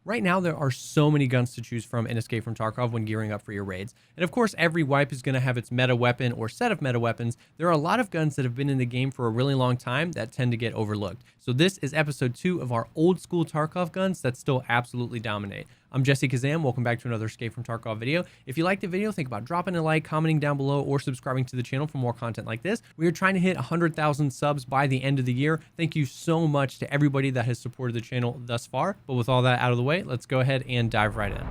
Right now, there are so many guns to choose from in Escape from Tarkov when gearing up for your raids. And of course, every wipe is going to have its meta weapon or set of meta weapons. There are a lot of guns that have been in the game for a really long time that tend to get overlooked. So this is episode 2 of our old school Tarkov guns that still absolutely dominate. I'm Jessekazam. Welcome back to another Escape from Tarkov video. If you liked the video, think about dropping a like, commenting down below, or subscribing to the channel for more content like this. We are trying to hit 100,000 subs by the end of the year. Thank you so much to everybody that has supported the channel thus far. But with all that out of the way, let's go ahead and dive right in.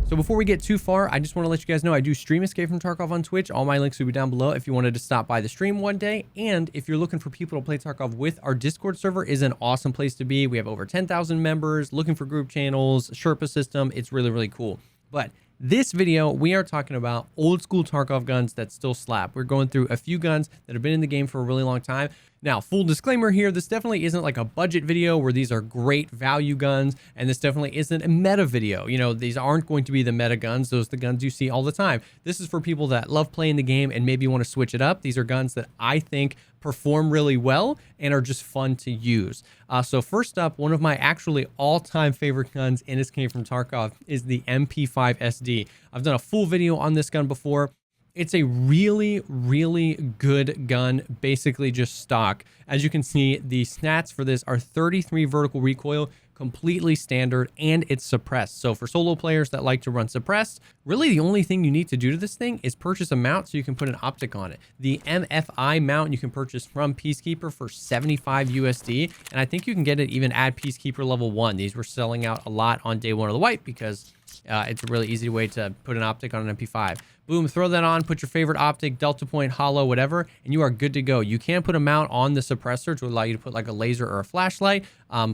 So before we get too far, I just want to let you guys know I do stream Escape from Tarkov on Twitch. All my links will be down below if you wanted to stop by the stream one day. And if you're looking for people to play Tarkov with, our Discord server is an awesome place to be. We have over 10,000 members, looking for group channels, Sherpa system. It's really, really cool. But this video, we are talking about old school Tarkov guns that still slap. We're going through a few guns that have been in the game for a really long time. Now, full disclaimer here, this definitely isn't like a budget video where these are great value guns, and this definitely isn't a meta video. You know, these aren't going to be the meta guns. Those are the guns you see all the time. This is for people that love playing the game and maybe want to switch it up. These are guns that I think perform really well and are just fun to use. So first up, one of my actually all-time favorite guns in Escape from Tarkov is the MP5 SD. I've done a full video on this gun before. It's a really, really good gun, basically just stock. As you can see, the stats for this are 33 vertical recoil, completely standard, and it's suppressed. So for solo players that like to run suppressed, really the only thing you need to do to this thing is purchase a mount so you can put an optic on it. The MFI mount you can purchase from Peacekeeper for 75 USD, and I think you can get it even at Peacekeeper level 1. These were selling out a lot on day 1 of the wipe because it's a really easy way to put an optic on an MP5. Boom, throw that on, put your favorite optic, delta point, hollow, whatever, and you are good to go. You can put a mount on the suppressor to allow you to put like a laser or a flashlight.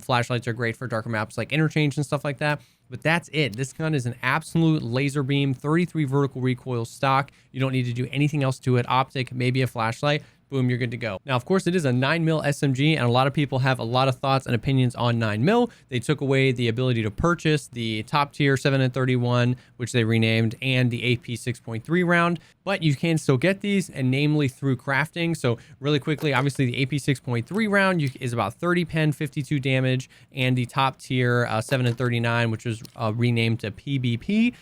Flashlights are great for darker maps like Interchange and stuff like that. But that's it. This gun is an absolute laser beam, 33 vertical recoil stock. You don't need to do anything else to it. Optic, maybe a flashlight. Boom, you're good to go. Now, of course, it is a 9mm SMG, and a lot of people have a lot of thoughts and opinions on 9mm. They took away the ability to purchase the top tier 7.31, which they renamed, and the AP 6.3 round, but you can still get these, and namely through crafting. So really quickly, obviously the AP 6.3 round is about 30 pen, 52 damage, and the top tier 7.39, which was renamed to PBP,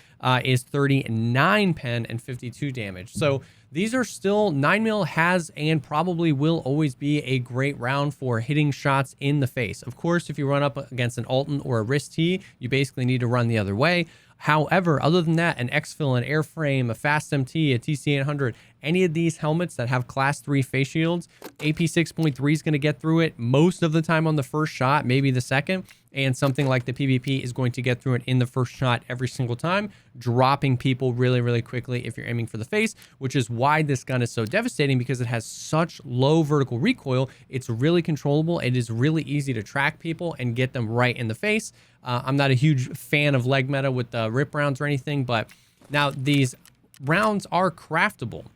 is 39 pen and 52 damage. So these are still 9mm has and probably will always be a great round for hitting shots in the face. Of course, if you run up against an Alton or a Wrist T, you basically need to run the other way. However, other than that, an Exfil, an Airframe, a Fast MT, a TC800, any of these helmets that have class 3 face shields, AP 6.3 is going to get through it most of the time on the first shot, maybe the second. And something like the PvP is going to get through it in the first shot every single time, dropping people really, really quickly if you're aiming for the face, which is why this gun is so devastating because it has such low vertical recoil. It's really controllable. It is really easy to track people and get them right in the face. I'm not a huge fan of leg meta with the rip rounds or anything, but now these rounds are craftable.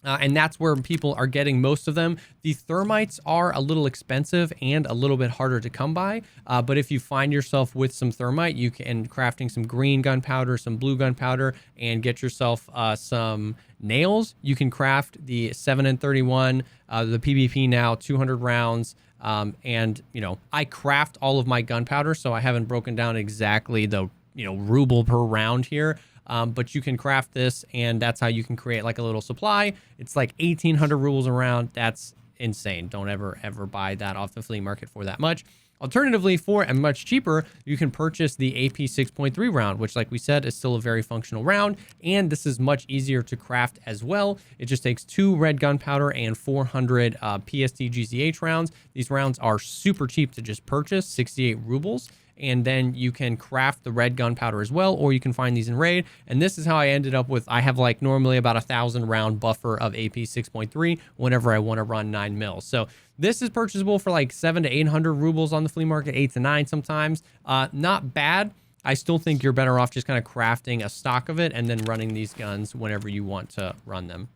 And that's where people are getting most of them. The thermites are a little expensive and a little bit harder to come by. But if you find yourself with some thermite, you can crafting some green gunpowder, some blue gunpowder, and get yourself some nails. You can craft the 7.31, the PvP now, 200 rounds. And, you know, I craft all of my gunpowder, so I haven't broken down exactly the, ruble per round here. But you can craft this, and that's how you can create like a little supply. It's like 1,800 rubles a round. That's insane. Don't ever buy that off the flea market for that much. Alternatively, for and much cheaper, you can purchase the AP 6.3 round, which, like we said, is still a very functional round. And this is much easier to craft as well. It just takes 2 red gunpowder and 400 PSD GZH rounds. These rounds are super cheap to just purchase, 68 rubles. And then you can craft the red gunpowder as well, or you can find these in raid. And this is how I ended up with, I have like normally about 1,000 round buffer of AP 6.3 whenever I want to run 9mm. So this is purchasable for like 700 to 800 rubles on the flea market, 8 to 9 sometimes. Not bad. I still think you're better off just kind of crafting a stock of it and then running these guns whenever you want to run them.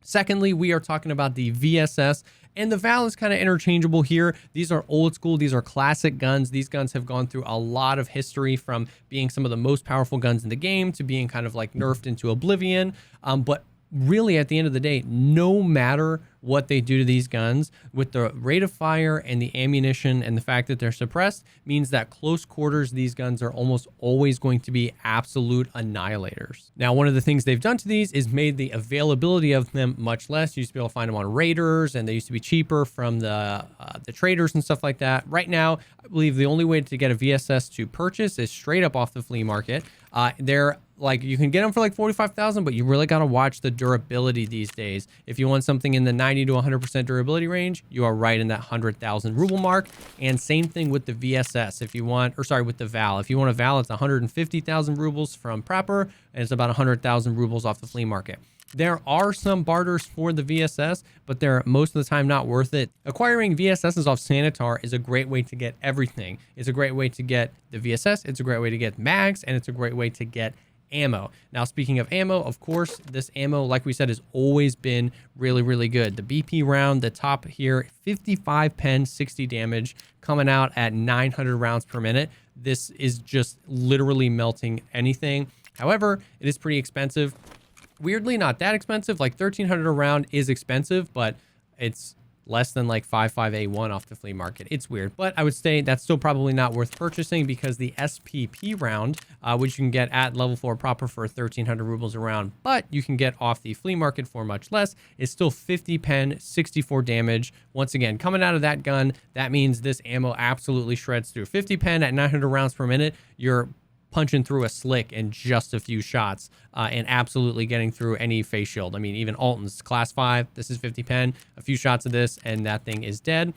Secondly, we are talking about the VSS, and the Val is kind of interchangeable here. These are old school. These are classic guns. These guns have gone through a lot of history, from being some of the most powerful guns in the game to being kind of like nerfed into oblivion. But really at the end of the day, no matter what they do to these guns, with the rate of fire and the ammunition and the fact that they're suppressed, means that close quarters, these guns are almost always going to be absolute annihilators. Now, one of the things they've done to these is made the availability of them much less. You used to be able to find them on raiders, and they used to be cheaper from the traders and stuff like that. Right now, I believe the only way to get a VSS to purchase is straight up off the flea market. They're like, you can get them for like 45,000, but you really got to watch the durability these days. If you want something in the 90 to 100% durability range, you are right in that 100,000 ruble mark. And same thing with the VSS. If you want, or sorry, with the Val. If you want a Val, it's 150,000 rubles from Prepper, and it's about 100,000 rubles off the flea market. There are some barters for the VSS, but they're most of the time not worth it. Acquiring VSSs off Sanitar is a great way to get everything. It's a great way to get the VSS, it's a great way to get mags, and it's a great way to get ammo. Now, speaking of ammo, of course, this ammo, like we said, has always been really, really good. The BP round, the top here, 55 pen, 60 damage, coming out at 900 rounds per minute. This is just literally melting anything. However, it is pretty expensive. Weirdly, not that expensive. Like 1,300 a round is expensive, but it's less than like 55A1 off the flea market. It's weird, but I would say that's still probably not worth purchasing, because the SPP round, which you can get at level 4 proper for 1,300 rubles a round, but you can get off the flea market for much less, is still 50 pen, 64 damage. Once again, coming out of that gun, that means this ammo absolutely shreds through. 50 pen at 900 rounds per minute, you're punching through a slick in just a few shots, and absolutely getting through any face shield. I mean, even Alton's class 5, this is 50 pen, a few shots of this, and that thing is dead.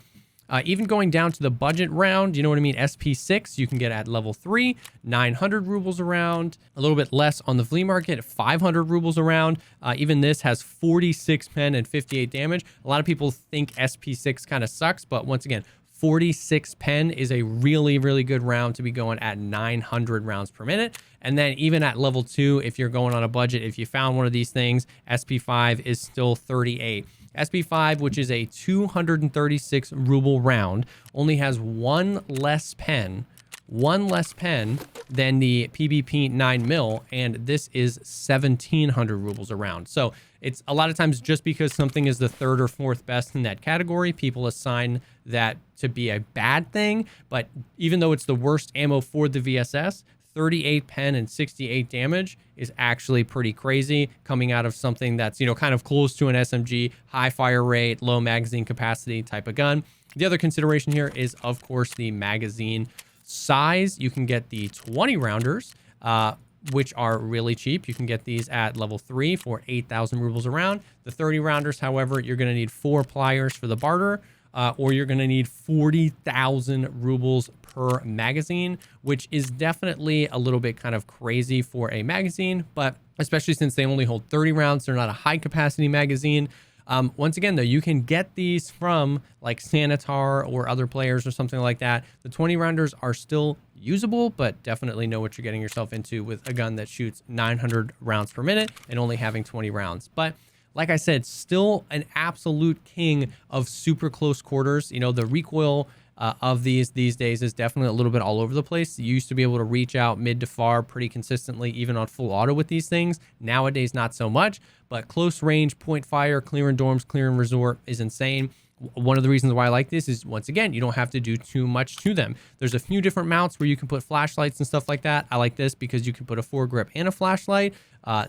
Even going down to the budget round, you know what I mean? SP6, you can get at level 3, 900 rubles a round, a little bit less on the flea market, 500 rubles a round. Even this has 46 pen and 58 damage. A lot of people think SP6 kind of sucks, but once again, 46 pen is a really, really good round to be going at 900 rounds per minute. And then even at level 2, if you're going on a budget, if you found one of these things, SP5 is still 38. SP5, which is a 236 ruble round, only has one less pen than the PBP 9mm, and this is 1,700 rubles a round. So it's a lot of times, just because something is the 3rd or 4th best in that category, people assign that to be a bad thing. But even though it's the worst ammo for the VSS, 38 pen and 68 damage is actually pretty crazy, coming out of something that's, you know, kind of close to an SMG, high fire rate, low magazine capacity type of gun. The other consideration here is, of course, the magazine size. You can get the 20 rounders, which are really cheap. You can get these at level 3 for 8,000 rubles a round. The 30 rounders, however, you're going to need 4 pliers for the barter, or you're going to need 40,000 rubles per magazine, which is definitely a little bit kind of crazy for a magazine, but especially since they only hold 30 rounds, they're not a high capacity magazine. Once again, though, you can get these from like Sanitar or other players or something like that. The 20 rounders are still usable, but definitely know what you're getting yourself into with a gun that shoots 900 rounds per minute and only having 20 rounds. But like I said, still an absolute king of super close quarters. You know, the recoil of these days is definitely a little bit all over the place. You used to be able to reach out mid to far pretty consistently, even on full auto with these things. Nowadays, not so much, but close range, point fire, clear in dorms, clear in resort is insane. One of the reasons why I like this is, once again, you don't have to do too much to them. There's a few different mounts where you can put flashlights and stuff like that. I like this because you can put a foregrip and a flashlight.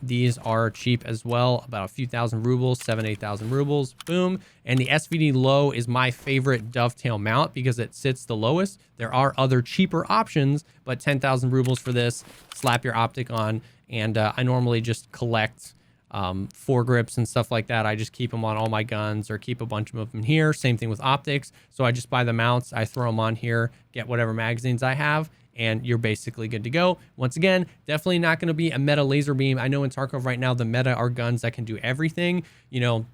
These are cheap as well, about a few thousand rubles, 8,000 rubles, boom. And the SVD low is my favorite dovetail mount because it sits the lowest. There are other cheaper options, but 10,000 rubles for this, slap your optic on. And I normally just collect foregrips and stuff like that. I just keep them on all my guns or keep a bunch of them here. Same thing with optics. So I just buy the mounts, I throw them on here, get whatever magazines I have, and you're basically good to go. Once again, definitely not going to be a meta laser beam. I know in Tarkov right now, the meta are guns that can do everything, you know,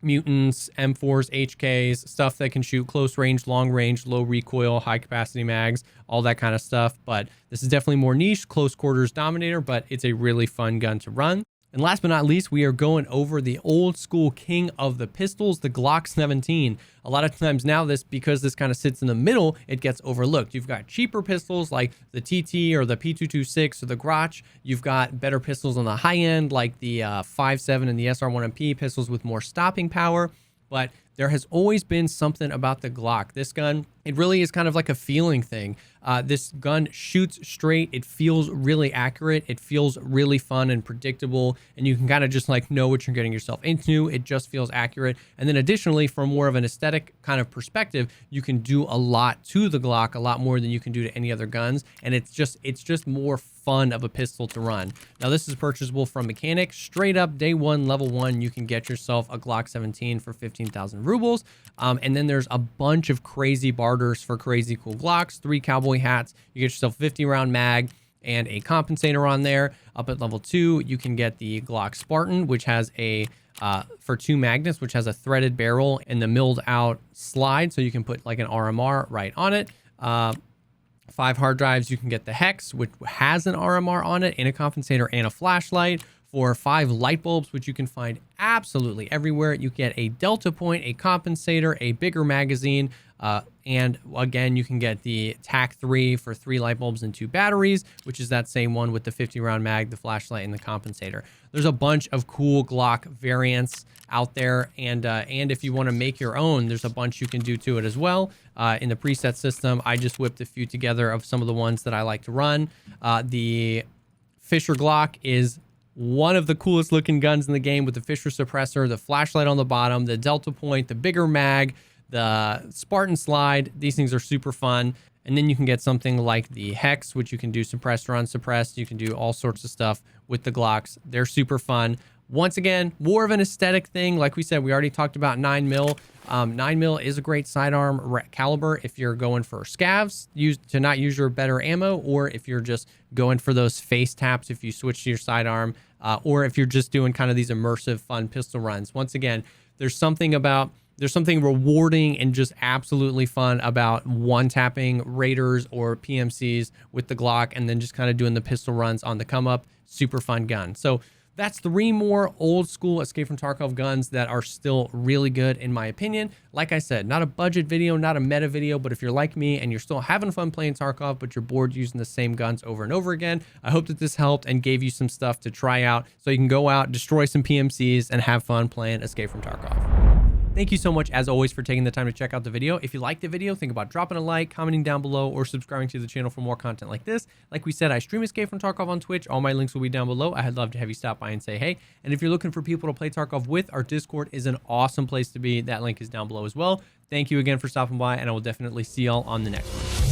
mutants, M4s, HKs, stuff that can shoot close range, long range, low recoil, high capacity mags, all that kind of stuff. But this is definitely more niche, close quarters dominator, but it's a really fun gun to run. And last but not least, we are going over the old school king of the pistols, the Glock 17. A lot of times now, because this kind of sits in the middle, it gets overlooked. You've got cheaper pistols like the TT or the P226 or the Grotch. You've got better pistols on the high end like the 5.7 and the SR1MP, pistols with more stopping power. But there has always been something about the Glock. This gun, it really is kind of like a feeling thing. This gun shoots straight. It feels really accurate. It feels really fun and predictable. And you can kind of just like know what you're getting yourself into. It just feels accurate. And then additionally, from more of an aesthetic kind of perspective, you can do a lot to the Glock, a lot more than you can do to any other guns. And it's just more fun of a pistol to run. Now, this is purchasable from Mechanic. Straight up, day one, level 1, you can get yourself a Glock 17 for 15,000 rubles. And then there's a bunch of crazy barters for crazy cool Glocks, 3 cowboy hats. You get yourself 50-round mag and a compensator on there. Up at level 2, you can get the Glock Spartan, which has a for 2 magnets, which has a threaded barrel and the milled out slide, so you can put like an RMR right on it. 5 hard drives. You can get the Hex, which has an RMR on it, and a compensator and a flashlight. For 5 light bulbs, which you can find absolutely everywhere. You get a delta point, a compensator, a bigger magazine, and again, you can get the TAC-3 for 3 light bulbs and 2 batteries, which is that same one with the 50-round mag, the flashlight, and the compensator. There's a bunch of cool Glock variants out there, and if you want to make your own, there's a bunch you can do to it as well. In the preset system, I just whipped a few together of some of the ones that I like to run. The Fisher Glock is one of the coolest looking guns in the game, with the Fisher suppressor, the flashlight on the bottom, the delta point, the bigger mag, the Spartan slide. These things are super fun. And then you can get something like the Hex, which you can do suppressed or unsuppressed. You can do all sorts of stuff with the Glocks. They're super fun. Once again, more of an aesthetic thing. Like we said, we already talked about 9mm. 9mm is a great sidearm caliber if you're going for scavs, to not use your better ammo, or if you're just going for those face taps if you switch to your sidearm, or if you're just doing kind of these immersive, fun pistol runs. Once again, there's something rewarding and just absolutely fun about one-tapping raiders or PMCs with the Glock, and then just kind of doing the pistol runs on the come-up. Super fun gun. So that's 3 more old school Escape from Tarkov guns that are still really good in my opinion. Like I said, not a budget video, not a meta video, but if you're like me and you're still having fun playing Tarkov, but you're bored using the same guns over and over again, I hope that this helped and gave you some stuff to try out so you can go out, destroy some PMCs, and have fun playing Escape from Tarkov. Thank you so much, as always, for taking the time to check out the video. If you liked the video, think about dropping a like, commenting down below, or subscribing to the channel for more content like this. Like we said, I stream Escape from Tarkov on Twitch. All my links will be down below. I'd love to have you stop by and say hey. And if you're looking for people to play Tarkov with, our Discord is an awesome place to be. That link is down below as well. Thank you again for stopping by, and I will definitely see y'all on the next one.